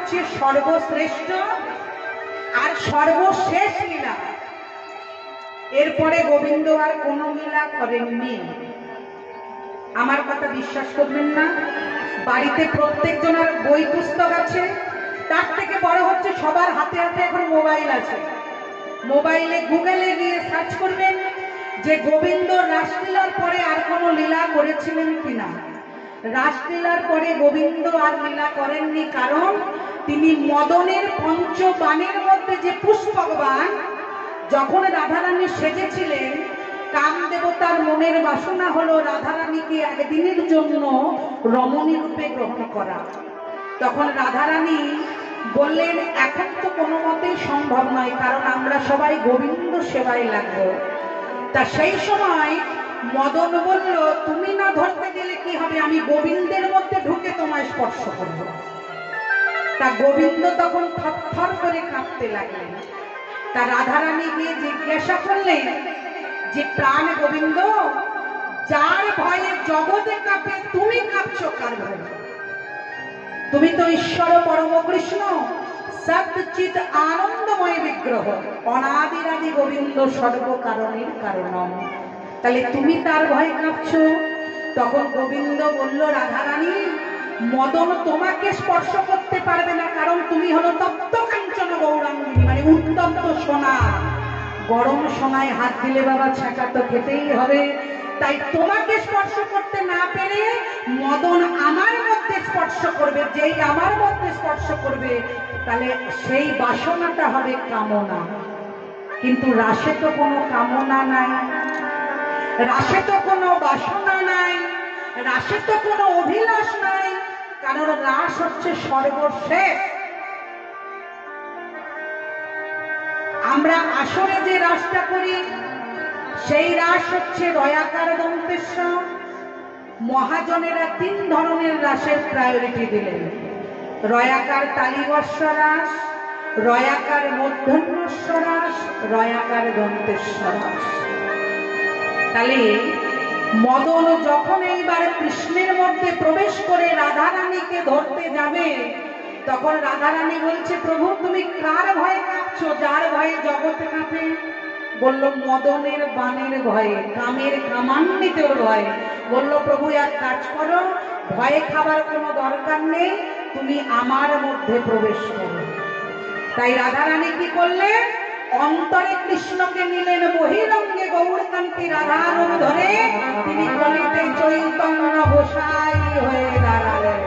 হচ্ছে সর্বশ্রেষ্ঠ আর সর্বশেষ লীলা। এরপরে গোবিন্দ আর কোনো লীলা করেননি। আমার কথা বিশ্বাস করবেন না, বাড়িতে প্রত্যেকজনের বই পুস্তক আছে, তার থেকে বড় হচ্ছে সবার হাতে হাতে এখন মোবাইল আছে। মোবাইলে গুগলে গিয়ে সার্চ করবেন যে গোবিন্দ রাসলীলার পরে আর কোনো লীলা করেছিলেন কিনা। রাসলীলার পরে গোবিন্দ আর লীলা করেননি, কারণ তিনি মদনের পঞ্চবাণের মধ্যে যে পুষ্পবাণ, যখন রাধারানী সেজেছিলেন, কাম দেবতার মনের বাসনা হলো রাধারানীকে একদিনের জন্য রমণী রূপে গ্রহণ করা। তখন রাধারানী বললেন এখন তো কোনো মতেই সম্ভব নয়, কারণ আমরা সবাই গোবিন্দ সেবায় লাগবো। তা সেই সময় মদন বলল তুমি না ধরতে গেলে কি হবে, আমি গোবিন্দের মধ্যে ঢুকে তোমায় স্পর্শ করব। তা গোবিন্দ তখন থরথর করে কাঁপতে লাগলেন। তা রাধারানী গিয়ে জিজ্ঞাসা করলেন যে প্রাণ গোবিন্দ, যার ভয়ে জগতে কাঁপে তুমি কাঁপছো কার ভয়ে? তুমি তো ঈশ্বর পরম কৃষ্ণ, সচ্চিৎ আনন্দময় বিগ্রহ, অনাদিরাদি গোবিন্দ সর্বকারণের কারণ, তাহলে তুমি তার ভয়ে কাঁপছো? তখন গোবিন্দ বলল রাধারানী, মদন তোমাকে স্পর্শ করতে পারবে না, কারণ তুমি হলো তপ্ত কাঞ্চন গৌরাঙ্গিনী, মানে উত্তপ্ত সোনা। গরম সোনায় হাত দিলে বাবা ছাঁকা তো খেতেই হবে, তাই তোমাকে স্পর্শ করতে না পেরে মদন আমার মধ্যে স্পর্শ করবে। যেই আমার মধ্যে স্পর্শ করবে তাহলে সেই বাসনাটা হবে কামনা। কিন্তু রাসে তো কোনো কামনা নাই, রাসে তো কোনো বাসনা নাই, রাসে তো কোনো অভিলাষ নাই, কারণ রাস হচ্ছে সর্বশেষ। আমরা আসরে যে রাসটা করি সেই রাস হচ্ছে রয়াকার দন্তেশ্বর। মহাজনেরা তিন ধরনের রাসের প্রায়োরিটি দিলেন, রয়াকার তালিবর্ষ রাস, রয়াকার মূর্ধন্যস্ব রাস, রয়াকার দন্তেশ্বর রাস। তাহলে মদন যখন এইবার কৃষ্ণের মধ্যে প্রবেশ করে রাধারানীকে ধরতে যাবে, তখন রাধারানী বলছে প্রভু তুমি কার ভয়ে কাঁপছো? যার ভয়ে জগতে কাঁপে। বলল মদনের বাণের ভয়ে, কামের কামান্বিতের ভয়ে। বলল প্রভু এক কাজ করো, ভয়ে খাবার কোনো দরকার নেই, তুমি আমার মধ্যে প্রবেশ করো। তাই রাধারানী কি করলেন? অন্তরে কৃষ্ণকে নিলেন, বহিরঙ্গে গৌরকান্তি রাধার ধরে তিনি গলিতে চৈতন্য গোসাই হয়ে দাঁড়ালেন।